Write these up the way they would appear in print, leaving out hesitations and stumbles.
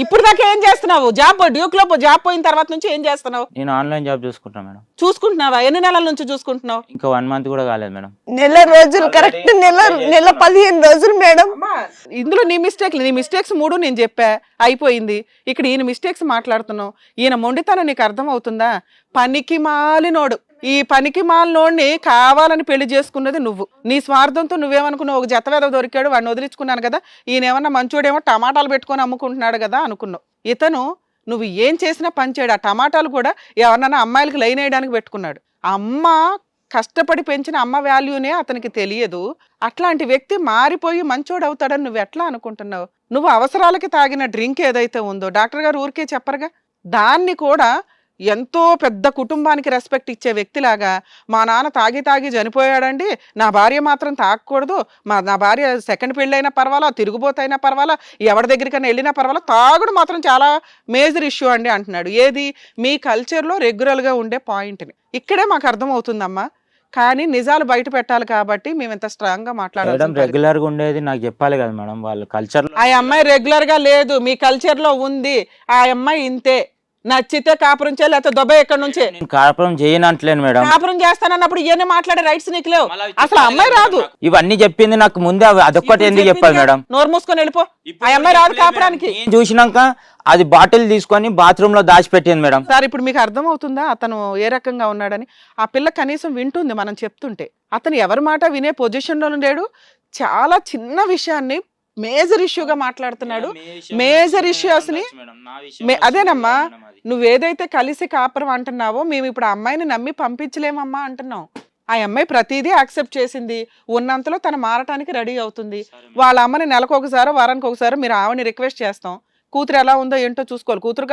ఇప్పుడు దాకా ఏం చేస్తున్నావు? జాబ్ డ్యూక్ లో జాబ్ పోయిన తర్వాత నుంచి ఏం చేస్తున్నావు? నేను ఆన్లైన్ జాబ్ చూసుకుంటా మేడం. చూసుకుంటున్నావా? ఎన్ని నెలల నుంచి చూసుకుంటున్నావు? ఇంకా 1 మంత్ కూడా కాలేదు మేడం. నెల రోజులు, కరెక్ట్ నెల 15 రోజులు మేడం. ఇందులో నీ మిస్టేక్స్ 3 నేను చెప్పా, అయిపోయింది. ఇక్కడ ఈయన మిస్టేక్స్ మాట్లాడుతున్నావు. ఈయన మొండితనం నీకు అర్థం అవుతుందా? పనికి మాలినోడు. ఈ పనికి మాలినోడిని కావాలని పెళ్లి చేసుకున్నది నువ్వు. నీ స్వార్థంతో నువ్వేమనుకున్నావు? ఒక జతవేద దొరికాడు, వాడిని వదిలించుకున్నాను కదా, ఈయన ఏమన్నా మంచోడేమో టమాటాలు పెట్టుకొని అమ్ముకుంటున్నాడు కదా అనుకున్నావు. ఇతను నువ్వు ఏం చేసినా పనిచేయడు. ఆ టమాటాలు కూడా ఎవరన్నా అమ్మాయిలకి లైన్ వేయడానికి పెట్టుకున్నాడు. అమ్మ కష్టపడి పెంచిన అమ్మ వాల్యూనే అతనికి తెలియదు. అట్లాంటి వ్యక్తి మారిపోయి మంచోడు అవుతాడని నువ్వు ఎట్లా అనుకుంటున్నావు? నువ్వు అవసరాలకి తాగిన డ్రింక్ ఏదైతే ఉందో డాక్టర్ గారు ఊరికే చెప్పరుగా, దాన్ని కూడా ఎంతో పెద్ద కుటుంబానికి రెస్పెక్ట్ ఇచ్చే వ్యక్తిలాగా మా నాన్న తాగి చనిపోయాడండి, నా భార్య మాత్రం తాగకూడదు, నా భార్య సెకండ్ పెళ్ళైనా పర్వాలా, తిరుగుబోతైనా పర్వాలా, ఎవరి దగ్గరికైనా వెళ్ళినా పర్వాలా, తాగుడు మాత్రం చాలా మేజర్ ఇష్యూ అండి అంటున్నాడు. ఏది మీ కల్చర్లో రెగ్యులర్గా ఉండే పాయింట్ని ఇక్కడే మాకు అర్థమవుతుందమ్మా. కానీ నిజాలు బయట పెట్టాలి కాబట్టి మేము ఎంత స్ట్రాంగ్ గా మాట్లాడాలి. రెగ్యులర్ గా ఉండేది నాకు చెప్పాలి కదా మేడం. వాళ్ళ కల్చర్ ఆ అమ్మాయి రెగ్యులర్ గా లేదు, మీ కల్చర్ లో ఉంది. ఆ అమ్మాయి ఇంతే, నచ్చితే కాపురం చేయాలి, లేకపోతే దొబ్బ ఎక్కడి నుంచే. కాపురం చేయనట్లేను మేడం. కాపురం చేస్తానన్నప్పుడు ఇవన్నీ మాట్లాడే రైట్స్ నీకు లేవు. అసలు అమ్మాయి రాదు. ఇవన్నీ చెప్పింది నాకు ముందే, అదొక్కటి ఎందుకు చెప్పాలి మేడం? నోరు మూసుకొని వెళ్ళిపో. ఆ అమ్మాయి రాదు కాపురానికి. చూసినాక అది బాటిల్ తీసుకొని బాత్రూమ్ లో దాచిపెట్టింది మేడం. సార్ ఇప్పుడు మీకు అర్థం అవుతుందా అతను ఏ రకంగా ఉన్నాడని? ఆ పిల్ల కనీసం వింటుంది మనం చెప్తుంటే. అతను ఎవరి మాట వినే పొజిషన్ లో లేడు. చాలా చిన్న విషయాన్ని మేజర్ ఇష్యూగా మాట్లాడుతున్నాడు. మేజర్ ఇష్యూస్ ని అదేనమ్మా, నువ్వేదైతే కలిసి కాపురం అంటున్నావో మేము ఇప్పుడు ఆ అమ్మాయిని నమ్మి పంపించలేమమ్మా అంటున్నావు. ఆ అమ్మాయి ప్రతిదీ యాక్సెప్ట్ చేసింది, ఉన్నంతలో తను మారటానికి రెడీ అవుతుంది. వాళ్ళ అమ్మని నెలకు ఒకసారి వారానికి ఒకసారి మీరు ఆవిడని రిక్వెస్ట్ చేస్తాం, కూతురు ఎలా ఉందో ఏంటో చూసుకోవాలి. కూతురు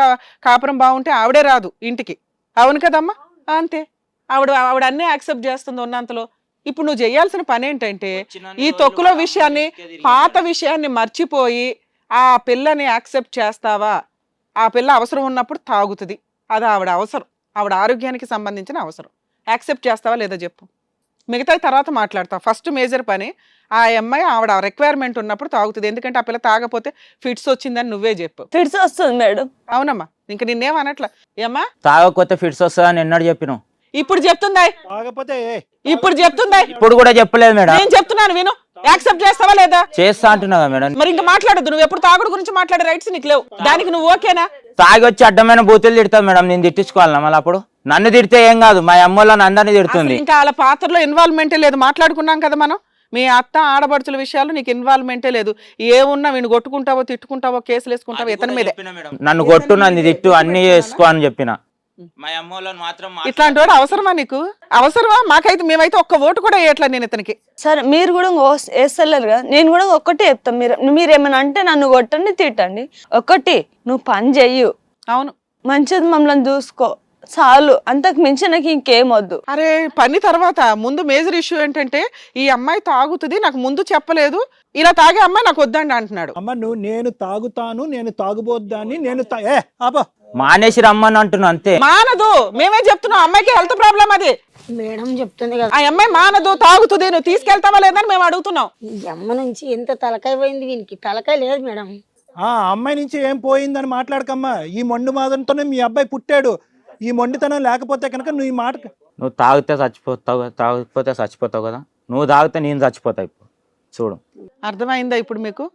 కాపురం బాగుంటే ఆవిడే రాదు ఇంటికి, అవును కదమ్మా? అంతే, ఆవిడ అన్నీ యాక్సెప్ట్ చేస్తుంది ఉన్నంతలో. ఇప్పుడు నువ్వు చేయాల్సిన పని ఏంటంటే ఈ తొక్కులో విషయాన్ని, పాత విషయాన్ని మర్చిపోయి ఆ పిల్లని యాక్సెప్ట్ చేస్తావా? ఆ పిల్ల అవసరం ఉన్నప్పుడు తాగుతుంది, అది ఆవిడ అవసరం, ఆవిడ ఆరోగ్యానికి సంబంధించిన అవసరం. యాక్సెప్ట్ చేస్తావా లేదా చెప్పు, మిగతా తర్వాత మాట్లాడతావు. ఫస్ట్ మేజర్ పని ఆ అమ్మాయి ఆవిడ రిక్వైర్మెంట్ ఉన్నప్పుడు తాగుతుంది. ఎందుకంటే ఆ పిల్ల తాగపోతే ఫిట్స్ వచ్చిందని నువ్వే చెప్పు. ఫిట్స్ వస్తుంది మేడం. అవునమ్మా, ఇంక నిన్నేమనట్లా. ఏమ్మా తాగకపోతే ఫిట్స్ వస్తుందని ఎన్నడు చెప్పినావు? ఇప్పుడు చెప్తుందా? ఇప్పుడు చెప్తుందా? ఇప్పుడు కూడా చెప్పలేదు మేడం. నేను చెప్తున్నాను విను, యాక్సెప్ట్ చేస్తావా లేదా? చేస్తా అంటున్నావా మేడం? మరి ఇంకా మాట్లాడద్దు. నువ్వు ఎప్పుడు తాగుడు గురించి మాట్లాడే రైట్స్ నీకు లేవు. దానికి నువ్వు ఓకేనా? తాగి వచ్చి అడ్డమైన బూతులు తిడతావు మేడం, నేను తిట్టించుకోవాలన్నా మళ్ళీ? అప్పుడు నన్ను తిడితే ఏం కాదు, మా అమ్మోళ్ళని అందరినీ తిడుతుంది. ఇంకా వాళ్ళ పాత్రలో ఇన్వాల్వ్మెంటే లేదు. మాట్లాడుకున్నాం కదా మనం, మీ అత్త ఆడబడుచుల విషయాలు నీకు ఇన్వాల్వ్మెంటే లేదు. ఏమున్నా వీళ్ళు కొట్టుకుంటావో తిట్టుకుంటావో కేసులు వేసుకుంటావో ఇతని మీదే. నన్ను కొట్టు, నన్ను తిట్టు, అన్ని చేసుకో అని చెప్పిన. మా అమ్మోళ్ళని మాత్రం ఇట్లాంటి వాడు అవసరమా నీకు? అవసరమా? మాకైతే మేమైతే ఒక్క ఓటు కూడా వేయట్లేదు నేను ఇతనికి. సరే మీరు కూడా వేస్తలేరు కదా, నేను కూడా ఒక్కటే చెప్తాను. మీరేమైనా అంటే నన్ను కొట్టండి, తిట్టండి, ఒకటి నువ్వు పని చెయ్యు, అవును, మంచిది మమ్మల్ని చూసుకో, చాలు, అంతకు మించి నాకు ఇంకేం వద్దు. అరే పని తర్వాత ముందు మేజర్ ఇష్యూ ఏంటంటే ఈ అమ్మాయి తాగుతుంది, నాకు ముందు చెప్పలేదు, ఇలా తాగే అమ్మాయి నాకు వద్దండి అంటున్నాడు. అమ్మ నువ్వు నేను తాగుతాను, నేను తాగుబోద్దాన్ని, నేను మానేసి రమ్మని అంటున్నా అంతే. మానదు, మేమే చెప్తున్నాం. అమ్మాయికి హెల్త్ ప్రాబ్లం అది మేడం చెప్తుంది కదా. ఆ అమ్మాయి మానదు, తాగుతుంది, నువ్వు తీసుకెళ్తావా లేదని మేము అడుగుతున్నాం. ఈ అమ్మ నుంచి ఎంత తలకాయ పోయింది, వీనికి తలకాయ లేదు మేడం. ఆ అమ్మాయి నుంచి ఏం పోయిందని మాట్లాడకమ్మా. ఈ మొండు మాదంతోనే మీ అబ్బాయి పుట్టాడు. ఈ మొండితనం లేకపోతే కనుక నువ్వు ఈ మాట, నువ్వు తాగితే చచ్చిపోతావు, తాగిపోతే చచ్చిపోతావు కదా, నువ్వు తాగితే నేను చచ్చిపోతావు. ఇప్పుడు చూడు, అర్థమైందా ఇప్పుడు మీకు?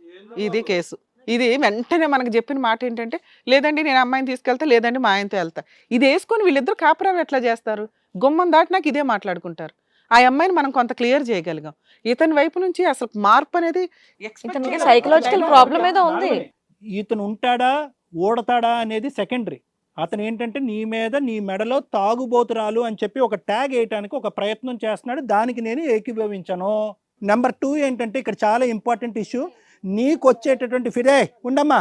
ఇది కేసు. ఇది వెంటనే మనకు చెప్పిన మాట ఏంటంటే లేదండి నేను అమ్మాయిని తీసుకెళ్తా, లేదండి మా ఆయనతో వెళ్తా. ఇది వేసుకొని వీళ్ళిద్దరు కాపురం ఎట్లా చేస్తారు? గుమ్మం దాటినాక ఇదే మాట్లాడుకుంటారు. ఆ అమ్మాయిని మనం కొంత క్లియర్ చేయగలిగాం. ఇతని వైపు నుంచి అసలు మార్పు అనేది సైకలాజికల్ ప్రాబ్లం ఏదో ఉంది. ఇతను ఉంటాడా ఓడతాడా అనేది సెకండరీ. అతను ఏంటంటే నీ మీద, నీ మెడలో తాగుబోతురాలు అని చెప్పి ఒక ట్యాగ్ వేయటానికి ఒక ప్రయత్నం చేస్తున్నాడు. దానికి నేను ఏకీభవించను. నెంబర్ 2 ఏంటంటే ఇక్కడ చాలా ఇంపార్టెంట్ ఇష్యూ, నీకు వచ్చేటటువంటి ఫిడే ఉండమ్మా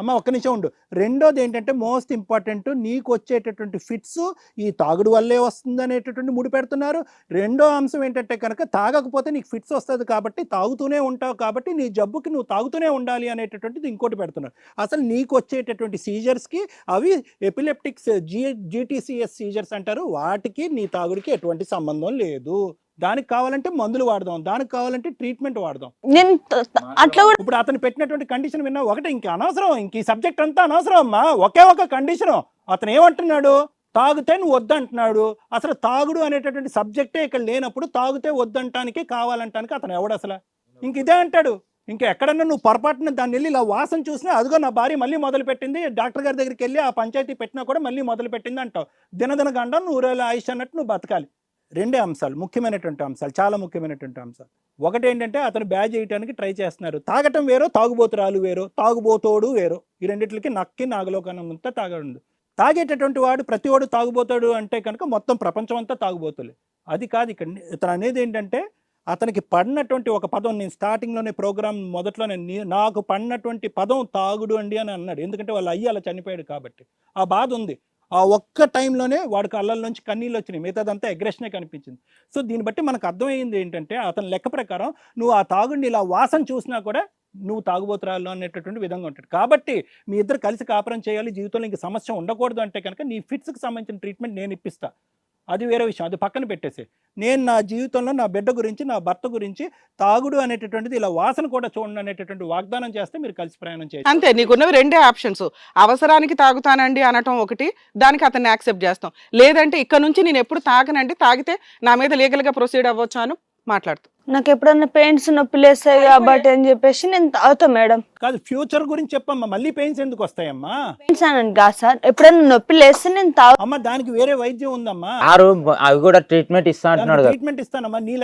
అమ్మ ఒక్క నిమిషం ఉండు. రెండోది ఏంటంటే మోస్ట్ ఇంపార్టెంట్, నీకు వచ్చేటటువంటి ఫిట్స్ ఈ తాగుడు వల్లే వస్తుంది అనేటటువంటి ముడి పెడుతున్నారు. రెండో అంశం ఏంటంటే కనుక తాగకపోతే నీకు ఫిట్స్ వస్తుంది కాబట్టి తాగుతూనే ఉంటావు కాబట్టి నీ జబ్బుకి నువ్వు తాగుతూనే ఉండాలి అనేటటువంటిది ఇంకోటి పెడుతున్నారు. అసలు నీకు వచ్చేటటువంటి సీజర్స్కి అవి ఎపిలెప్టిక్స్, GTCS సీజర్స్ అంటారు, వాటికి నీ తాగుడికి ఎటువంటి సంబంధం లేదు. దానికి కావాలంటే మందులు వాడదాం, దానికి కావాలంటే ట్రీట్మెంట్ వాడదాం. నేను అట్లా కూడా ఇప్పుడు అతను పెట్టినటువంటి కండిషన్ విన్నా ఒకటే, ఇంక అనవసరం, ఇంక ఈ సబ్జెక్ట్ అంతా అనవసరం అమ్మా. ఒకే ఒక కండిషను. అతను ఏమంటున్నాడు, తాగితే నువ్వు వద్దంటున్నాడు. అసలు తాగుడు అనేటటువంటి సబ్జెక్టే ఇక్కడ లేనప్పుడు తాగితే వద్దంటానికి కావాలంటానికి అతను ఎవడు అసలు? ఇంక ఇదే అంటాడు. ఇంకా ఎక్కడన్నా నువ్వు పొరపాటున దాన్ని వెళ్ళి ఇలా వాసన చూసినా, అదిగో నా భార్య మళ్ళీ మొదలు పెట్టింది, డాక్టర్ గారి దగ్గరికి వెళ్ళి ఆ పంచాయతీ పెట్టినా కూడా మళ్ళీ మొదలు పెట్టింది అంటావు. దినదిన గండం 100 ఏళ్ళ ఆయుష్ అన్నట్టు నువ్వు బతకాలి. రెండే అంశాలు, ముఖ్యమైనటువంటి అంశాలు, చాలా ముఖ్యమైనటువంటి అంశాలు. ఒకటి ఏంటంటే అతను బ్యాజ్ చేయడానికి ట్రై చేస్తున్నారు. తాగటం వేరో, తాగుబోతురాలు వేరో, తాగుబోతోడు వేరో. ఈ రెండిట్లకి నక్కి నాగలోకనంతా తాగడు. తాగేటటువంటి వాడు ప్రతి వాడు తాగుబోతాడు అంటే కనుక మొత్తం ప్రపంచం అంతా తాగుబోతులే. అది కాదు ఇక్కడ. ఇతను అనేది ఏంటంటే అతనికి పడినటువంటి ఒక పదం, నేను స్టార్టింగ్లోనే ప్రోగ్రామ్ మొదట్లోనే నాకు పడినటువంటి పదం తాగుడు అండి అని అన్నాడు. ఎందుకంటే వాళ్ళ అయ్యి అలా చనిపోయాడు కాబట్టి ఆ బాధ ఉంది. ఆ ఒక్క టైంలోనే వాడికి అల్లల నుంచి కన్నీళ్ళు వచ్చినాయి, మిగతాదంతా అగ్రెషనే కనిపించింది. సో దీన్ని బట్టి మనకు అర్థమైంది ఏంటంటే అతని లెక్క ప్రకారం నువ్వు ఆ తాగుడిని ఇలా వాసన చూసినా కూడా నువ్వు తాగుబోతురాలు అనేటటువంటి విధంగా ఉంటాడు. కాబట్టి మీ ఇద్దరు కలిసి కాపురం చేయాలి, జీవితంలో ఇంక సమస్య ఉండకూడదు అంటే కనుక నీ ఫిట్స్కి సంబంధించిన ట్రీట్మెంట్ నేను ఇప్పిస్తా. అది వేరే విషయం, అది పక్కన పెట్టేసి నేను నా జీవితంలో నా బిడ్డ గురించి, నా భర్త గురించి తాగుడు అనేటటువంటిది ఇలా వాసన కూడా చూడండి అనేటటువంటి వాగ్దానం చేస్తే మీరు కలిసి ప్రయాణం చేయాలి. అంతే, నీకున్నవి రెండే ఆప్షన్స్. అవసరానికి తాగుతానండి అనటం ఒకటి, దానికి అతన్ని యాక్సెప్ట్ చేస్తాం. లేదంటే ఇక్కడ నుంచి నేను ఎప్పుడు తాగనండి, తాగితే నా మీద లీగల్గా ప్రొసీడ్ అవ్వచ్చు అని మాట్లాడుతాం. నాకు ఎప్పుడన్నా పెయిన్స్ నొప్పి లేస్తాయి కాబట్టి అని చెప్పేసి నేను తాగుతా మేడం. కాదు, ఫ్యూచర్ గురించి చెప్పమ్మా. మళ్ళీ పెయిన్స్ ఎందుకు వస్తాయమ్మా? పెయిన్స్ అని కాదు సార్, ఎప్పుడన్నా నొప్పి లేస్తే నేను అమ్మ దానికి వేరే వైద్యం ఉందమ్మా. అవి కూడా ట్రీట్మెంట్ ఇస్తా అంటున్నాడు కదా. ట్రీట్మెంట్ ఇస్తానమ్మా. నీ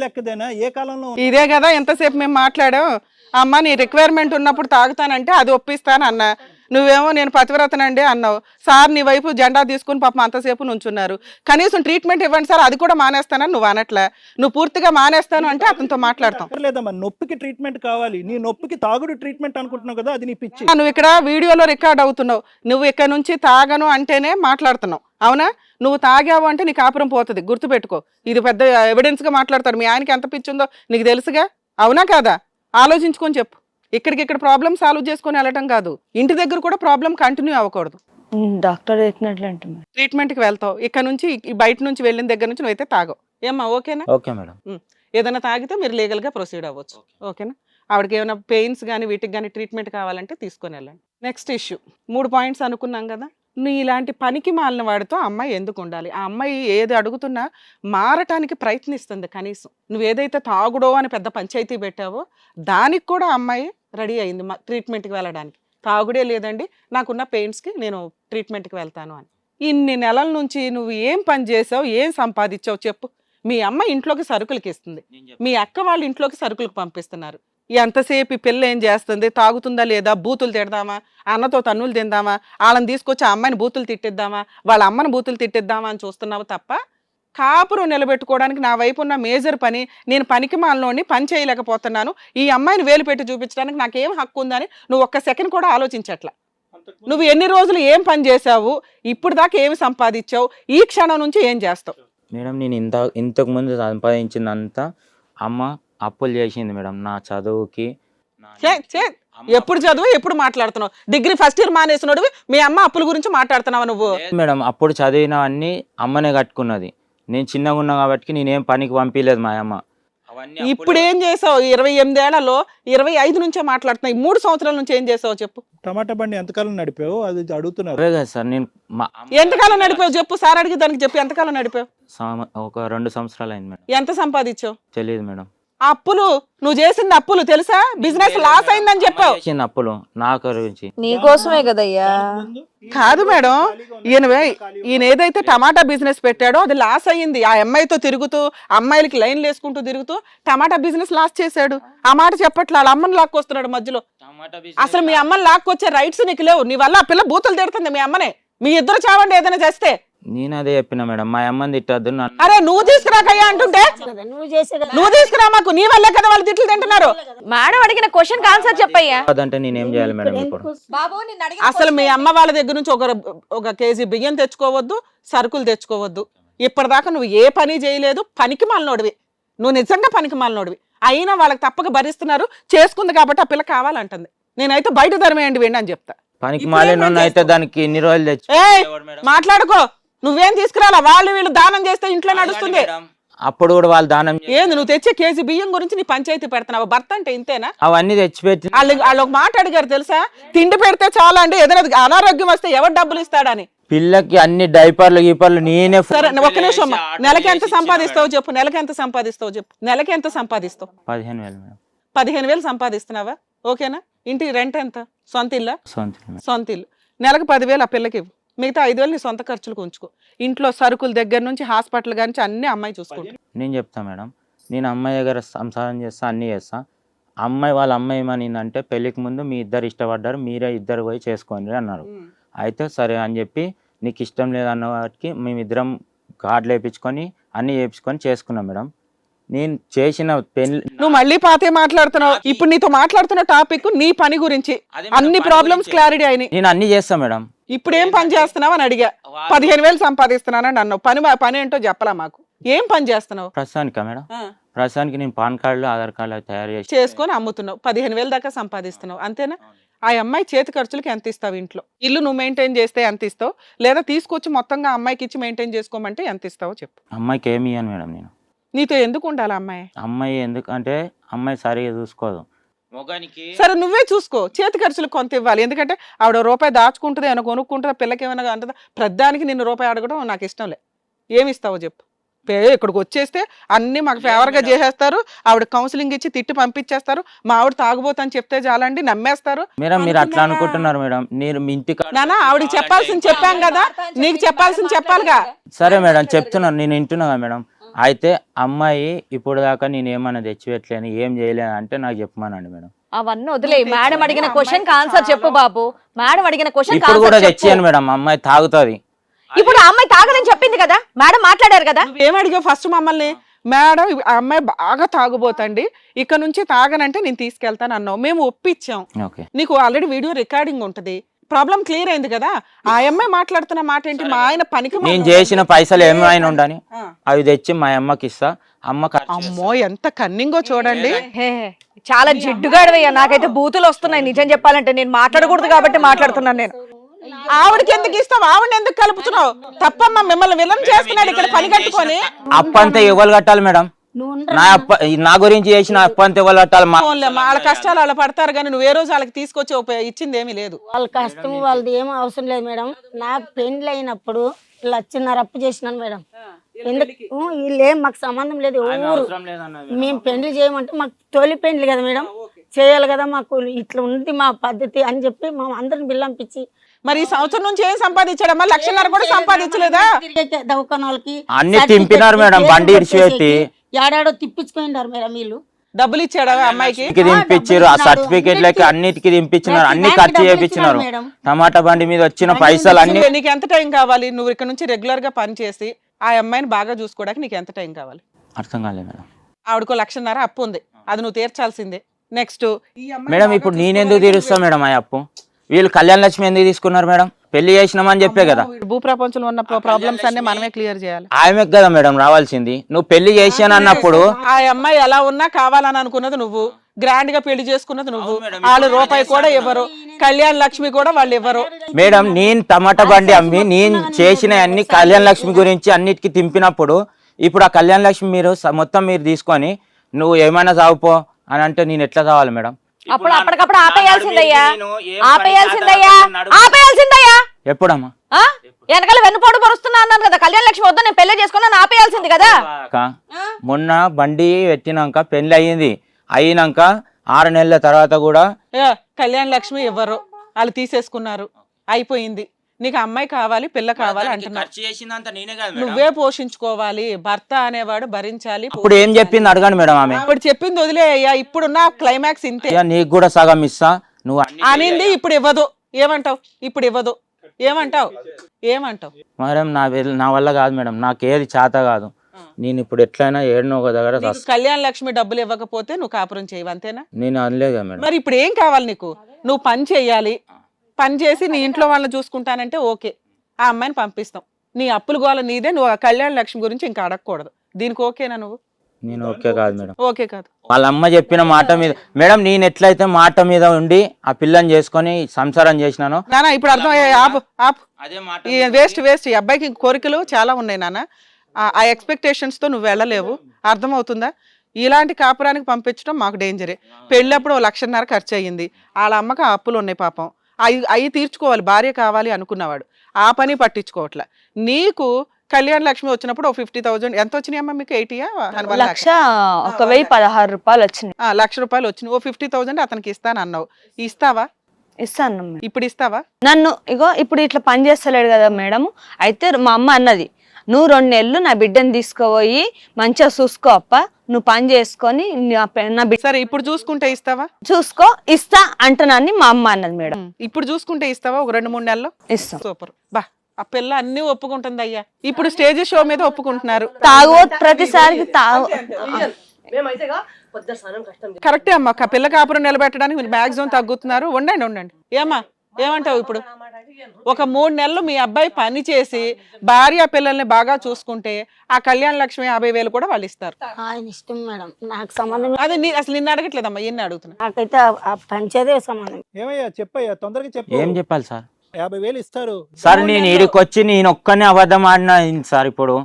లెక్కదేనా? ఏ కాలంలో ఇదే కదా ఎంతసేపు మేము మాట్లాడాం. అమ్మ నీ రిక్వైర్మెంట్ ఉన్నప్పుడు తాగుతానంటే అది ఒప్పిస్తాను అన్నా, నువ్వేమో నేను పతివ్రతనండి అన్నావు. సార్ నీ వైపు జెండా తీసుకుని పాపం అంతసేపు నుంచున్నారు. కనీసం ట్రీట్మెంట్ ఇవ్వండి సార్, అది కూడా మానేస్తానని నువ్వు అనట్లే. నువ్వు పూర్తిగా మానేస్తాను అంటే అతనితో మాట్లాడతాం. లేదమ్మా, నొప్పికి ట్రీట్మెంట్ కావాలి. నీ నొప్పికి తాగుడు ట్రీట్మెంట్ అనుకుంటున్నావు కదా, అది నీ పిచ్చి. నువ్వు ఇక్కడ వీడియోలో రికార్డ్ అవుతున్నావు. నువ్వు ఇక్కడ నుంచి తాగను అంటేనే మాట్లాడుతున్నావు, అవునా? నువ్వు తాగావు అంటే నీ కాపురం పోతుంది, గుర్తుపెట్టుకో. ఇది పెద్ద ఎవిడెన్స్ గా మాట్లాడతారు. మీ ఆయనకి ఎంత పిచ్చి ఉందో నీకు తెలుసుగా, అవునా కాదా? ఆలోచించుకొని చెప్పు. ఇక్కడికి ప్రాబ్లమ్ సాల్వ్ చేసుకొని వెళ్ళటం కాదు, ఇంటి దగ్గర కూడా ప్రాబ్లం కంటిన్యూ అవ్వకూడదు. డాక్టర్ చెప్పినట్లు అంటే ట్రీట్మెంట్కి వెళ్తావు, ఇక్కడ నుంచి బయట నుంచి వెళ్ళిన దగ్గర నుంచి నువ్వైతే తాగవు. ఏమ్మా ఓకేనా? Okay madam. ఏదైనా తాగితే మీరు లీగల్గా ప్రొసీడ్ అవ్వచ్చు, ఓకేనా? ఆవిడకి ఏమైనా పెయిన్స్ కానీ వీటికి కానీ ట్రీట్మెంట్ కావాలంటే తీసుకొని వెళ్ళండి. నెక్స్ట్ ఇష్యూ, 3 పాయింట్స్ అనుకున్నాం కదా. నువ్వు ఇలాంటి పనికి మాలిన వాడితో అమ్మాయి ఎందుకు ఉండాలి? ఆ అమ్మాయి ఏది అడుగుతున్నా మారటానికి ప్రయత్నిస్తుంది. కనీసం నువ్వు ఏదైతే తాగుడో అని పెద్ద పంచాయతీ పెట్టావో దానికి కూడా అమ్మాయి రెడీ అయింది ట్రీట్మెంట్కి వెళ్ళడానికి. తాగుడే లేదండి, నాకున్న పెయిన్స్కి నేను ట్రీట్మెంట్కి వెళ్తాను అని. ఇన్ని నెలల నుంచి నువ్వు ఏం పని చేసావు, ఏం సంపాదించావు చెప్పు? మీ అమ్మ ఇంట్లోకి సరుకులకి ఇస్తుంది, మీ అక్క వాళ్ళు ఇంట్లోకి సరుకులకు పంపిస్తున్నారు. ఎంతసేపు ఈ పిల్ల ఏం చేస్తుంది? తాగుతుందా లేదా? బూతులు తిడదామా, అన్నతో తన్నులు తిందామా, వాళ్ళని తీసుకొచ్చి ఆ అమ్మాయిని బూతులు తిట్టిద్దామా, వాళ్ళ అమ్మని బూతులు తిట్టిద్దామా అని చూస్తున్నావు తప్ప కాపురం నిలబెట్టుకోవడానికి నా వైపు ఉన్న మేజర్ పని, నేను పనికి మాలినోడిని, పని చేయలేకపోతున్నాను, ఈ అమ్మాయిని వేలు పెట్టి చూపించడానికి నాకేం హక్కు ఉందని నువ్వు ఒక్క సెకండ్ కూడా ఆలోచించట్లా. నువ్వు ఎన్ని రోజులు ఏం పని చేసావు, ఇప్పుడు దాకా ఏమి సంపాదించావు, ఈ క్షణం నుంచి ఏం చేస్తావు? మేడం నేను ఇంతకు ముందు సంపాదించిందంతా అమ్మ అప్పులు చేసింది మేడం నా చదువుకి. ఎప్పుడు చదువు ఎప్పుడు మాట్లాడుతున్నావు? డిగ్రీ ఫస్ట్ ఇయర్ మానేసినోడు మీ అమ్మ అప్పుల గురించి మాట్లాడుతున్నావా నువ్వు? మేడం అప్పుడు చదివినవన్నీ అమ్మనే కట్టుకున్నది. నేను చిన్నగా ఉన్నా కాబట్టి నేనేం పనికి పంపించలేదు మా అమ్మ. ఇప్పుడు ఏం చేసావు? 28 ఏళ్లలో 25 నుంచే మాట్లాడుతున్నావు. 3 సంవత్సరాల నుంచి ఏం చేసావు చెప్పు? టమాటా బండి ఎంతకాలం నడిపావు అది అడుగుతున్నారు. అవే కదా సార్. నేను ఎంతకాలం నడిపావు చెప్పు? సార్ అడిగి దానికి చెప్పు, ఎంతకాలం నడిపావు? ఒక 2 సంవత్సరాలు అయింది మేడం. ఎంత సంపాదించావు? తెలియదు మేడం. అప్పులు నువ్వు చేసింది అప్పులు తెలుసా? బిజినెస్ లాస్ అయిందని చెప్పావు. అప్పులు నా గురించి నీకోసమే కదయ్యా. కాదు మేడం, ఈయన ఏదైతే టమాటా బిజినెస్ పెట్టాడో అది లాస్ అయ్యింది. ఆ అమ్మాయితో తిరుగుతూ, అమ్మాయిలకి లైన్ వేసుకుంటూ తిరుగుతూ టమాటా బిజినెస్ లాస్ చేశాడు. ఆ మాట చెప్పట్లా, వాళ్ళ అమ్మని లాక్కొస్తున్నాడు మధ్యలో. అసలు మీ అమ్మని లాక్కొచ్చే రైట్స్ నీకు లేవు. నీ వల్ల ఆ పిల్ల బూతులు తిడుతుంది మీ అమ్మనే. మీ ఇద్దరు చావండి ఏదైనా చేస్తే. నేను అదే చెప్పిన మేడం, మా అమ్మని తిట్టద్దు. అరే నువ్వు తీసుకురాకయ్యా అంటుంటే నువ్వు తీసుకురా, మాకు నీ వల్లే కదా వాళ్ళు తిట్లు తింటున్నారు. మేడం అడిగిన క్వశ్చన్ ఆన్సర్ చెప్పయ్యా. అదంటే నేనేం చేయాలి మేడం ఇప్పుడు? అసలు మీ అమ్మ వాళ్ళ దగ్గర నుంచి ఒక కేజీ బియ్యం తెచ్చుకోవద్దు, సరుకులు తెచ్చుకోవద్దు. ఇప్పటిదాకా నువ్వు ఏ పని చేయలేదు, పనికి మాలినోడివి. నువ్వు నిజంగా పనికి మాలినోడివి. అయినా వాళ్ళకి తప్పక భరిస్తున్నారు. చేసుకుంది కాబట్టి ఆ పిల్ల కావాలంటుంది. నేనైతే బయట ధర్మేయండి వేయండి అని చెప్తా. పనికి మాలిన అయితే దానికి ఎన్ని రోజులు తెచ్చు? మాట్లాడుకో, నువ్వేం తీసుకురాలా. వాళ్ళు వీళ్ళు దానం చేస్తే ఇంట్లో నడుస్తుంది. అప్పుడు కూడా వాళ్ళు దానం ఏంది నువ్వు తెచ్చే కేజీ బియ్యం గురించి నీ పంచాయతీ పెడుతున్నావు? భర్త అంటే ఇంతేనా? అవన్నీ తెచ్చిపెట్టి వాళ్ళు ఒక మాట అడిగారు తెలుసా, తిండి పెడితే చాలా అండి, ఏదైనా అనారోగ్యం వస్తే ఎవరు డబ్బులు ఇస్తాడని. పిల్లకి అన్ని డైపర్లు గీపర్లు నేనే సరే ఒక్క నిమిషం అమ్మా. నెలకి ఎంత సంపాదిస్తావు చెప్పు? నెలకి ఎంత సంపాదిస్తావు చెప్పు? నెలకి ఎంత సంపాదిస్తావు? 15,000 మేడం. 15,000 సంపాదిస్తున్నావా? ఓకేనా? ఇంటి రెంట్ ఎంత? సొంత ఇల్లా? సొంత మేడం. సొంత ఇల్లు. నెలకు 10,000 ఆ పిల్లకి ఇవ్వు, మిగతా 5,000 నీ సొంత ఖర్చులకు ఉంచుకో. ఇంట్లో సరుకుల దగ్గర నుంచి హాస్పిటల్ నుంచి అన్ని అమ్మాయి చూసుకుంటా. నేను చెప్తా మేడం, నేను అమ్మాయి దగ్గర సంసారం చేస్తా, అన్నీ చేస్తా. అమ్మాయి వాళ్ళ అమ్మాయి ఏమనిందంటే పెళ్ళికి ముందు మీ ఇద్దరు ఇష్టపడ్డారు, మీరే ఇద్దరు పోయి చేసుకోండి అన్నారు. అయితే సరే అని చెప్పి నీకు ఇష్టం లేదన్న వాటికి మేమిద్దరం కార్డులు వేయించుకొని అన్నీ వేయించుకొని చేసుకున్నాం మేడం. నేను చేసిన పెళ్లి నువ్వు మళ్ళీ పాతే మాట్లాడుతున్నావు. ఇప్పుడు నీతో మాట్లాడుతున్న టాపిక్ నీ పని గురించి. అన్ని ప్రాబ్లమ్స్ క్లారిటీ అయినాయి. నేను అన్ని చేస్తా మేడం. ఇప్పుడు ఏం పని చేస్తున్నావు అని అడిగా. 15,000 సంపాదిస్తున్నానని అన్నావు. పని ఏంటో చెప్పలా మాకు. ఏం పని చేస్తున్నావు? ప్రస్తుతానికా మేడం? ప్రస్తుతానికి నేను పాన్ కార్డులు ఆధార్ కార్డులు తయారు చేసి చేసుకొని అమ్ముతున్నావు. 15,000 దాకా సంపాదిస్తున్నావు, అంతేనా? ఆ అమ్మాయి చేతి ఖర్చులకి ఎంత ఇస్తావు? ఇంట్లో ఇల్లు నువ్వు మెయింటైన్ చేస్తే ఎంత ఇస్తావు? లేదా తీసుకొచ్చి మొత్తంగా అమ్మాయికి ఇచ్చి మెయింటైన్ చేసుకోమంటే ఎంత ఇస్తావో చెప్పు. అమ్మాయికి ఏమి ఇయ్యను మేడం నేను. నీతో ఎందుకు ఉండాలి అమ్మాయి? అమ్మాయి ఎందుకంటే అమ్మాయి సరిగా చూసుకోదు. సరే నువ్వే చూసుకో. చేతి ఖర్చులకు కొంత ఇవ్వాలి. ఎందుకంటే ఆవిడ రూపాయి దాచుకుంటుంది, ఏమైనా కొనుక్కుంటుందా, పిల్లకి ఏమైనా అంటుందా? ప్రతిదానికి నిన్ను రూపాయి అడగడం నాకు ఇష్టం లే. ఏమి ఇస్తావో చెప్పు. ఇక్కడికి వచ్చేస్తే అన్ని మాకు ఫేవర్ గా చేసేస్తారు. ఆవిడ కౌన్సిలింగ్ ఇచ్చి తిట్టి పంపించేస్తారు. మా ఆవిడ తాగుబోతని చెప్తే చాలండి నమ్మేస్తారు. మేడం మీరు అట్లా అనుకుంటున్నారు మేడం. మీరు మీ ఇంటికి నానా ఆవిడకి చెప్పాల్సింది చెప్పాం కదా, నీకు చెప్పాల్సింది చెప్పాలిగా. సరే మేడం చెప్తున్నాను, నేను వింటున్నా మేడం. అయితే అమ్మాయి ఇప్పుడు దాకా నేను ఏమన్నా తెచ్చిపెట్టలేను, ఏం చేయలేను అంటే నాకు చెప్పమనండి మేడం. అవన్నీ వదిలే. మేడం అడిగిన క్వశ్చన్ ఆన్సర్ చెప్పు బాబు. మేడం అడిగిన క్వశ్చన్ ఇప్పుడు కూడా తెచ్చాను మేడం. అమ్మాయి తాగుతుంది. ఇప్పుడు ఆ అమ్మాయి తాగదని చెప్పింది కదా, మేడం మాట్లాడారు కదా. ఏం అడిగావు ఫస్ట్ మమ్మల్ని? మేడం ఆ అమ్మాయి బాగా తాగుబోతండి, ఇక్కడ నుంచి తాగనంటే నేను తీసుకెళ్తాను అన్నావు. మేము ఒప్పించాం. ఓకే నీకు ఆల్రెడీ వీడియో రికార్డింగ్ ఉంటది. ప్రాబ్లం క్లియర్ అయింది కదా. ఆ అమ్మాయి మాట్లాడుతున్న మాట ఏంటి? మా ఆయన పనికి నేను చేసిన పైసలు ఏమైనా ఉండని అవి తెచ్చి మా అమ్మకి ఇస్తా. అమ్మ అమ్మో ఎంత కన్నింగో చూడండి. హే, చాలా జిడ్డుగాడవయ్యా. నాకైతే బూతులు వస్తున్నాయి నిజం చెప్పాలంటే. నేను మాట్లాడకూడదు కాబట్టి మాట్లాడుతున్నాను నేను. ఆవిడకి ఎందుకు ఇస్తావు? ఆవిడని ఎందుకు కలుపుతున్నావు? తప్పమ్మా, మిమ్మల్ని విలన్ చేస్తున్నాడు ఇక్కడ పని కట్టుకొని. అప్పంతా ఎవరు కట్టాలి మేడం? నా గురించి చేసిన అప్పంతా ఎవరు కట్టాలి? వాళ్ళ కష్టాలు వాళ్ళ పడతారు కానీ నువ్వు ఏ రోజు వాళ్ళకి తీసుకొచ్చి ఇచ్చింది ఏమీ లేదు. వాళ్ళ కష్టం వాళ్ళది ఏం అవసరం లేదు మేడం. నాకు పెండ్లి అయినప్పుడు 1,50,000 అప్పు చేసినాను మేడం. ఎందుకు వీళ్ళు ఏం మాకు సంబంధం లేదు. ఊరు మేము పెండ్లి చేయమంటే మాకు తొలి పెండ్లి కదా మేడం, చేయాలి కదా, మాకు ఇట్లా ఉంది మా పద్ధతి అని చెప్పి మా అందరిని బిల్లంపించి. మరి ఈ సంవత్సరం నుంచి ఏం సంపాదించాడమ్మా? 1,00,000 కూడా సంపాదించలేదా? దవాఖాన వాళ్ళకి అన్ని తింపినారు మేడం. బండి ఇడిచిపెట్టి ఏడాడో తిప్పించుకున్నారు మేడం. వీళ్ళు డబ్బులు ఇచ్చాడా అమ్మాయికి? దింపించారు. ఆ సర్టిఫికేట్లకి అన్నిటికి దింపించినారు, అన్ని ఖర్చు చేయించినారు. టమాటా బండి మీద వచ్చిన పైసలు అన్ని. నీకు ఎంత టైం కావాలి? నువ్వు ఇక్కడ నుంచి రెగ్యులర్ గా పని చేసి ఆ అమ్మాయిని బాగా చూసుకోవడానికి నీకు ఎంత టైం కావాలి? అర్థం కాలేదు మేడం. ఆవిడకో 1,00,000 అప్పు ఉంది, అది నువ్వు తీర్చాల్సిందే. నెక్స్ట్ మేడం ఇప్పుడు నేనెందుకు తీరుస్తా మేడం ఆ అప్పు? వీళ్ళు కళ్యాణ లక్ష్మి ఎందుకు తీసుకున్నారు మేడం? పెళ్లి చేసినామని చెప్పే కదా. భూ ప్రపంచంలో ఉన్న ప్రాబ్లమ్స్ అన్ని మనమే క్లియర్ చేయాలి. ఆమెకు కదా మేడం రావాల్సింది. నువ్వు పెళ్లి చేసాను అన్నప్పుడు ఆ అమ్మాయి ఎలా ఉన్నా కావాలని అనుకున్నది నువ్వు, గ్రాండ్ గా పెళ్లి చేసుకున్నది నువ్వు. వాళ్ళు రూపాయి కూడా ఇవ్వరు, కళ్యాణ లక్ష్మి కూడా వాళ్ళు ఇవ్వరు. మేడం నేను టమాటా బండి అమ్మి నేను చేసిన అన్ని కళ్యాణ లక్ష్మి గురించి అన్నిటికీ తింపినప్పుడు ఇప్పుడు ఆ కళ్యాణ లక్ష్మి మీరు మొత్తం మీరు తీసుకొని నువ్వు ఏమైనా సాగుపో అని అంటే నేను ఎట్లా చావాలి మేడం? అప్పుడు అప్పటికప్పుడు ఆపేయాల్సిందయ్యా, ఆపేయాల్సిందయ్యా, ఆపేయాల్సిందయ్యా. ఎప్పుడమ్మా? వెనకాల వెన్నుపోటు పరుస్తున్నా అన్నాను కదా, కళ్యాణ లక్ష్మి వద్దు నేను పెళ్లి చేసుకున్నా, ఆపేయాల్సింది కదా. మొన్న బండి పెట్టినాక పెళ్లి అయినాక 6 నెలల తర్వాత కూడా కళ్యాణ లక్ష్మి ఇవ్వరు, వాళ్ళు తీసేసుకున్నారు, అయిపోయింది. నీకు అమ్మాయి కావాలి, పిల్ల కావాలి అంటున్నారు. నువ్వే పోషించుకోవాలి, భర్త అనేవాడు భరించాలి. ఇప్పుడు ఏం చెప్పింది అడగండి మేడం. ఆమె ఇప్పుడు చెప్పింది వదిలే అయ్యా. ఇప్పుడున్న క్లైమాక్స్ ఇంతే. నీకు కూడా సగం ఇస్తా నువ్వు అనింది, ఇప్పుడు ఇవ్వదు. ఏమంటావు? ఇప్పుడు ఇవ్వదు, ఏమంటావు? ఏమంటావు? మేడం నా వల్ల కాదు మేడం, నాకు ఏది చేత కాదు. నేను ఇప్పుడు ఎట్లయినా ఏడనో ఒక దగ్గర కళ్యాణ లక్ష్మి డబ్బులు ఇవ్వకపోతే నువ్వు కాపురం చేయవు, అంతేనా? నేను అనలేదు మేడం. మరి ఇప్పుడు ఏం కావాలి నీకు? నువ్వు పని చేయాలి, పని చేసి నీ ఇంట్లో వాళ్ళని చూసుకుంటానంటే ఓకే, ఆ అమ్మాయిని పంపిస్తాం. నీ అప్పులు గోల నీదే, నువ్వు ఆ కళ్యాణ లక్ష్మి గురించి ఇంకా అడగకూడదు. దీనికి ఓకేనా నువ్వు? నేను ఓకే కాదు మేడం. ఓకే కాదు. వాళ్ళ అమ్మ చెప్పిన మాట మీద మేడం నేను ఎట్లయితే మాట మీద ఉండి ఆ పిల్లని చేసుకొని సంసారం చేసినానో నాన్న ఇప్పుడు అర్థం. ఆపు ఆపు, వేస్ట్ వేస్ట్. ఈ అబ్బాయికి కోరికలు చాలా ఉన్నాయి నాన్న. ఆ ఎక్స్పెక్టేషన్స్తో నువ్వు వెళ్ళలేవు, అర్థమవుతుందా? ఇలాంటి కాపురానికి పంపించడం మాకు డేంజరే. పెళ్ళప్పుడు 1,50,000 ఖర్చు అయ్యింది, వాళ్ళ అమ్మకి ఆ అప్పులు ఉన్నాయి పాపం, అవి తీర్చుకోవాలి, భార్య కావాలి అనుకున్నవాడు ఆ పని పట్టించుకోవట్లే. నీకు కళ్యాణ లక్ష్మి వచ్చినప్పుడు 50,000 ఎంత వచ్చినాయి అమ్మా మీకు? 80యా? 1,016 రూపాయలు వచ్చినాయి. ₹1,00,000 వచ్చినాయి. 50,000 అతనికి ఇస్తాను అన్నావు, ఇస్తావా? ఇస్తాను. ఇప్పుడు ఇస్తావా? నన్ను ఇప్పుడు ఇట్లా పని చేస్తలేడు కదా మేడం, అయితే మా అమ్మ అన్నది, నువ్వు 2 నెలలు నా బిడ్డని తీసుకుపోయి మంచిగా చూసుకో అప్ప, నువ్వు పని చేసుకొని నా బిడ్డ సరే ఇప్పుడు చూసుకుంటే ఇస్తావా? చూసుకో, ఇస్తా అంటున్నాన్ని మా అమ్మ అన్నది మేడం. ఇప్పుడు చూసుకుంటే ఇస్తావా? ఒక 2-3 నెలల్లో ఇస్తాం. సూపర్. బా, ఆ పిల్ల అన్ని ఒప్పుకుంటుంది అయ్యా. ఇప్పుడు స్టేజ్ షో మీద ఒప్పుకుంటున్నారు. తాగోత్ ప్రతిసారికి కరెక్టే అమ్మా, పిల్ల కాపురం నిలబెట్టడానికి మీరు మ్యాక్సిమం తగ్గుతున్నారు. ఉండండి. ఏమ్మా, ఏమంటావు? ఇప్పుడు ఒక 3 నెలలు మీ అబ్బాయి పని చేసి భార్య పిల్లల్ని బాగా చూసుకుంటే ఆ కళ్యాణ లక్ష్మి 50,000 కూడా వాళ్ళు ఇస్తారు. ఆయన ఇష్టం మేడం, నాకు సంబంధం అదే అసలు నిన్ను అడగట్లేదమ్మా, ఎన్ని అడుగుతున్నా. నాకైతే ఆ పంచేదే సంబంధం. ఏమయ్యా చెప్పయ్యా, తొందరగా చెప్పు. ఏం చెప్పాలి సార్? 50,000 ఇస్తారు సార్. నేను ఈడికి వచ్చి నేను ఒక్కనే అబద్ధం ఆడినా సార్. ఇప్పుడు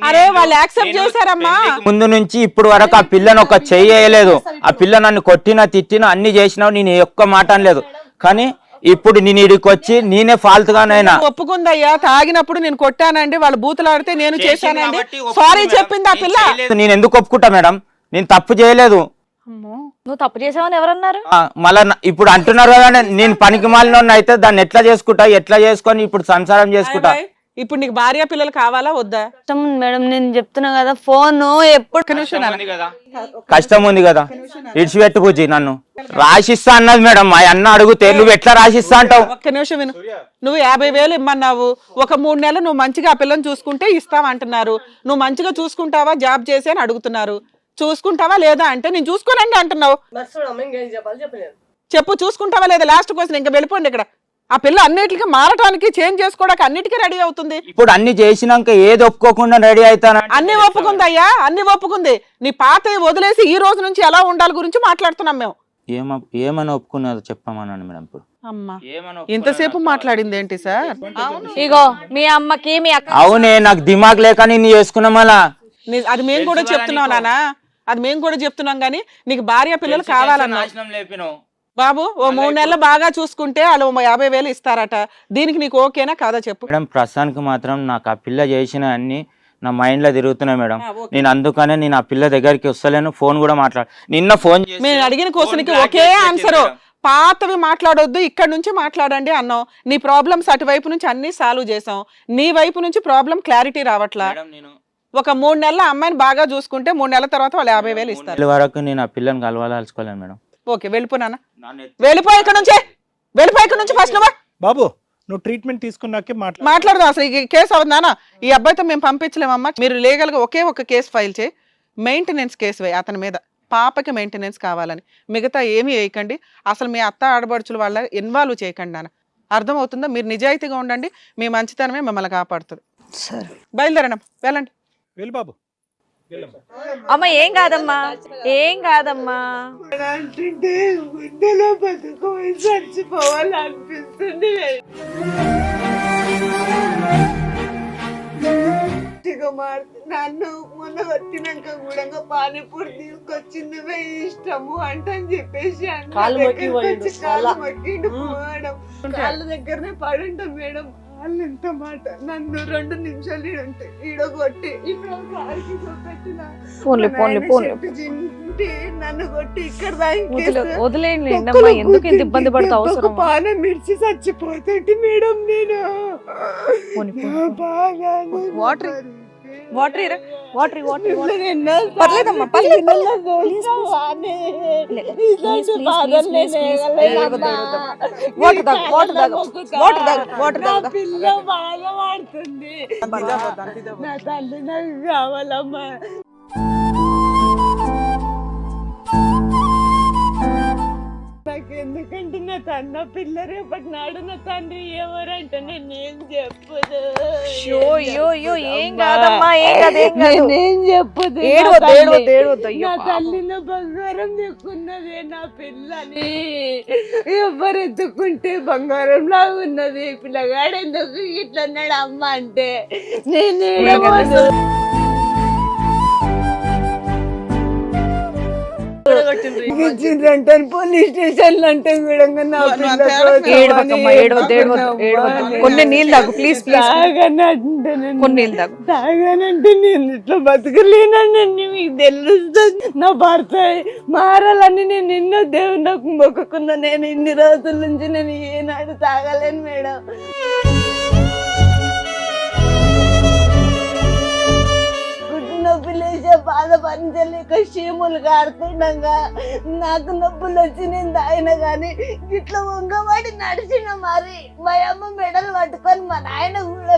అరే వాళ్ళు యాక్సెప్ట్ చేశారమ్మా. ముందు నుంచి ఇప్పుడు వరకు ఆ పిల్లని ఒక చెయ్యి వేయలేదు. ఆ పిల్ల నన్ను కొట్టినా తిట్టినా అన్ని చేసినావు, నేను ఒక్క మాట అనలేదు. కానీ ఇప్పుడు నేను ఇడికి వచ్చి నేనే ఫాల్ట్ గానైనా ఒప్పుకుందయ్యా. తాగినప్పుడు నేను కొట్టానండి, వాళ్ళు బూతులాడితే నేను చేశానండి, సారీ చెప్పింది ఆ పిల్ల. నేను ఎందుకు ఒప్పుకుంటా మేడం? నేను తప్పు చేయలేదు. నువ్వు తప్పు చేసావని ఎవరన్నారు? మళ్ళా ఇప్పుడు అంటున్నారు కదా నేను పనికి మాలిన అయితే దాన్ని ఎట్లా చేసుకొని ఇప్పుడు సంసారం చేసుకుంటా. ఇప్పుడు నీకు భార్య పిల్లలు కావాలా వద్దా? ఇష్టం ఉంది మేడం, నేను చెప్తున్నా కదా, ఫోన్ ఎప్పుడు కష్టం ఉంది కదా, ఇడిచిపెట్టు పూజి. నన్ను రాసిస్తా అన్నది మేడం, మా అన్న అడిగితే నువ్వు ఎట్లా రాసిస్తా అంటావు? ఒక్క నిమిషం విను. నువ్వు 50,000 ఇమ్మన్నావు, ఒక 3 నెలలు నువ్వు మంచిగా ఆ పిల్లని చూసుకుంటే ఇస్తావంటున్నారు. నువ్వు మంచిగా చూసుకుంటావా జాబ్ చేసి అని అడుగుతున్నారు. చూసుకుంటావా లేదా అంటే నేను చూసుకోనండి అంటున్నావు. చెప్పు, చూసుకుంటావా లేదా? లాస్ట్ క్వశ్చన్, ఇంకా వెళ్ళిపోండి. ఇక్కడ ఆ పిల్ల అన్నిటికీ మారటానికి, చేంజ్ చేసుకోవడానికి అన్నిటికీ రెడీ అవుతుంది. ఇప్పుడు అన్ని చేసినాక ఏది ఒప్పుకోకుండా రెడీ అవుతాను? అన్ని ఒప్పుకుంది అయ్యా, అన్ని ఒప్పుకుంది. నీ పాత వదిలేసి ఈ రోజు నుంచి ఎలా ఉండాలి గురించి మాట్లాడుతున్నాం మేము. ఏమని ఒప్పుకున్నదో చెప్పమన్నాను మేడం. ఇప్పుడు అమ్మా ఇంతసేపు మాట్లాడింది ఏంటి సార్? ఇగో మీ అమ్మకి మీ అక్క. అవునే, నాకు దిమాగ్ లేక నేను చేసుకున్నా. మళ్ళా అది మేము కూడా చెప్తున్నాం నానా, అది మేము కూడా చెప్తున్నాం. కానీ నీకు భార్య పిల్లలు కావాలన్నా బాబు, ఓ 3 నెలలు బాగా చూసుకుంటే వాళ్ళు 50,000 ఇస్తారట. దీనికి నీకు ఓకేనా కాదా చెప్పు మేడం. ప్రస్తుతానికి మాత్రం నాకు ఆ పిల్ల చేసిన అన్ని నా మైండ్ లో తిరుగుతున్నాయి మేడం. నేను అందుకనే నేను ఆ పిల్ల దగ్గరికి వస్తలేను, ఫోన్ కూడా నిన్న ఫోన్ చేసి నేను అడిగిన క్వశ్చన్కి ఒకే ఆన్సర్, పాతవి మాట్లాడొద్దు, ఇక్కడ నుంచి మాట్లాడండి అన్నాం. నీ ప్రాబ్లమ్స్ అటువైపు నుంచి అన్ని సాల్వ్ చేసాం, నీ వైపు నుంచి ప్రాబ్లం క్లారిటీ రావట్లా. ఒక 3 నెలల అమ్మాయిని బాగా చూసుకుంటే 3 నెలల తర్వాత వాళ్ళు 50,000 ఇస్తారు. వరకు నేను ఆ పిల్లని కలవాలనుకోలేను మేడం. ఓకే, వెళ్ళిపోనా? వెళ్ళిపో ఇక్కడ నుంచి ఫస్ట్. బాబు, నువ్వు ట్రీట్మెంట్ తీసుకున్నాకే మాట్లాడదాం. అసలు ఈ కేసు అవుతుందా? ఈ అబ్బాయితో మేము పంపించలేమమ్మా. మీరు లీగల్ గా ఒకే ఒక కేసు ఫైల్ చేయి, మెయింటెనెన్స్ కేసు వేయి అతని మీద. పాపకి మెయింటెనెన్స్ కావాలని, మిగతా ఏమీ వేయకండి. అసలు మీ అత్త ఆడబడుచుల వాళ్ళ ఇన్వాల్వ్ చేయకండి నాన్న. అర్థమవుతుందా? మీరు నిజాయితీగా ఉండండి, మీ మంచితనమే మిమ్మల్ని కాపాడుతుంది. సరే, బయలుదేరడం, వెళ్ళండి. వెళ్ళి బాబు. అమ్మ ఏం కాదమ్మా. చచ్చిపోవాలనిపిస్తుంది. నన్ను మొన్న వచ్చినాక కూడా పానీపూరి తీసుకొచ్చింది ఇష్టము అంటని చెప్పేసి కాళ్ళు మొక్కిండు పోవడం, కాళ్ళ దగ్గరనే పడంటాం మేడం. వాళ్ళు ఎంత మాట, నన్ను 2 నిమిషాలు ఈడగొట్టి ఇప్పుడు నన్ను కొట్టి ఇక్కడ వదిలేండి. ఎందుకు ఇంత ఇబ్బంది పడతావు? పానం మిర్చి చచ్చిపోతుంది మేడం. నేను పిల్ల బాధపడుతుంది. నా తల్లి నాకు కావాలమ్మా. నాకు ఎందుకంటే నా తన పిల్ల రేపటి నాడు నా తండ్రి ఎవరంటే నేనేం చెప్పదు. షో యో యో ఏం కాదమ్మా, ఏం కాదు, ఏం కాదు. నేనేం చెప్పదు. ఏడవద్దు, ఏడవద్దు, ఏడవద్దు. అయ్యో నా పాపం. తల్లిన బంగారం ఎక్కున్నదే నా పిల్లని. ఎవరు ఎత్తుకుంటే బంగారం లాగా ఉన్నది. పిల్లగాడు ఎందుకు ఇట్లా అన్నాడు అమ్మ అంటే నేనే ఇచ్చిండ్రంటే పోలీస్ స్టేషన్ లో అంటే ఏడవకమ్మా, ఏడవద్దు, ఏడవద్దు, ఏడవద్దు. కొన్ని నీళ్ళు తాగు ప్లీజ్, ప్లీజ్. కొన్ని నీళ్ళు తాగు. తాగానంటే నేను ఇట్లా బతకలేనండి. మీకు తెలుస్తుంది నా భర్త మారాలని నేను ఎన్నో దేవుడు నాకు మొక్కుకున్నా. నేను ఇన్ని రోజుల నుంచి నేను ఏనాడు తాగలేను మేడం. నొప్పి లేచే బాధ భరించలేక చీములు కారుతుండగా నాకు నొప్పులు వచ్చి నేను తాగిన గాని ఇట్లా వంగబడి నడిచిన మరి మా అమ్మ మెడలు పట్టుకొని మా నాయన కూడా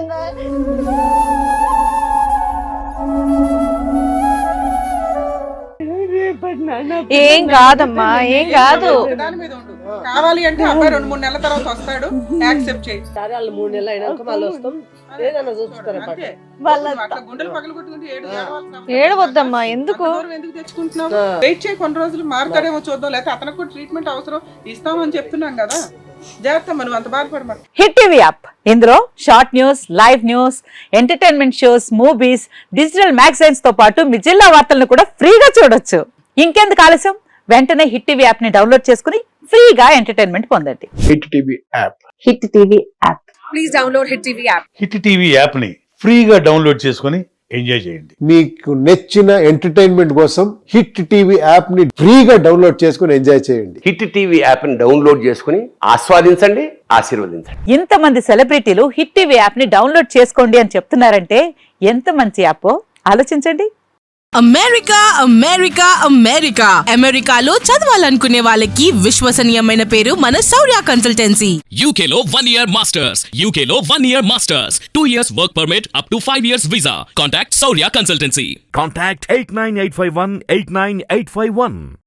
ఏం కాదమ్మా, ఏం కాదు. దాని మీద ఉండు. కావాలి అంటే అబ్బాయి 2-3 నెలల తర్వాత వస్తాడు, యాక్సెప్ట్ చేయి. వాళ్ళు 3 నెలలు అయినాక మళ్ళీ వస్తాం, ఏదైనా చూస్తారు. అంతే. వాళ్ళ అట్లా గుండెలు పగలగొట్టుకుంటే ఏడవద్దమ్మా, ఎందుకు ఎందుకు తెచ్చుకుంటున్నావు? వెయిట్ చేయి, కొన్ని రోజులు మారుతాడేమో చూద్దాం, లేకపోతే అతనికి కూడా ట్రీట్మెంట్ అవసరం ఇస్తామని చెప్తున్నాం కదా. జాగ్రత్త, మనం అంత బాధపడమని. హిట్ టీవీ యాప్, ఇందులో short news, live news, entertainment shows, movies, digital magazines తో పాటు మీ జిల్లా వార్తలను కూడా ఫ్రీగా చూడొచ్చు. ఇంకెందుకు ఆలస్యం, వెంటనే హిట్ టీవీ యాప్ ని డౌన్లోడ్ చేసుకుని ఫ్రీగా ఎంటర్టైన్మెంట్ పొందండి. Hit TV app. Hit TV app. Please download hit TV app. Hit TV app ని ఫ్రీగా డౌన్లోడ్ చేసుకొని ఎంజాయ్ చేయండి. మీకు నచ్చిన ఎంటర్టైన్మెంట్ కోసం హిట్ టీవీ యాప్ ని ఫ్రీగా డౌన్లోడ్ చేసుకొని ఎంజాయ్ చేయండి. హిట్ టీవీ యాప్ ని డౌన్లోడ్ చేసుకుని ఆస్వాదించండి, ఆశీర్వదించండి. ఇంతమంది సెలబ్రిటీలు హిట్ టీవీ యాప్ ని డౌన్లోడ్ చేసుకోండి అని చెప్తున్నారంటే ఎంత మంచి యాప్ ఆలోచించండి. అమెరికా అమెరికా అమెరికా అమెరికాలో చదవాలనుకునే వాళ్ళకి విశ్వసనీయమైన పేరు మన శౌర్య కన్సల్టెన్సీ. UK లో 1 year masters, UK లో 1 year masters, 2 years work permit up to 5 years visa. Contact Saurya Consultancy. Contact 89851 89851.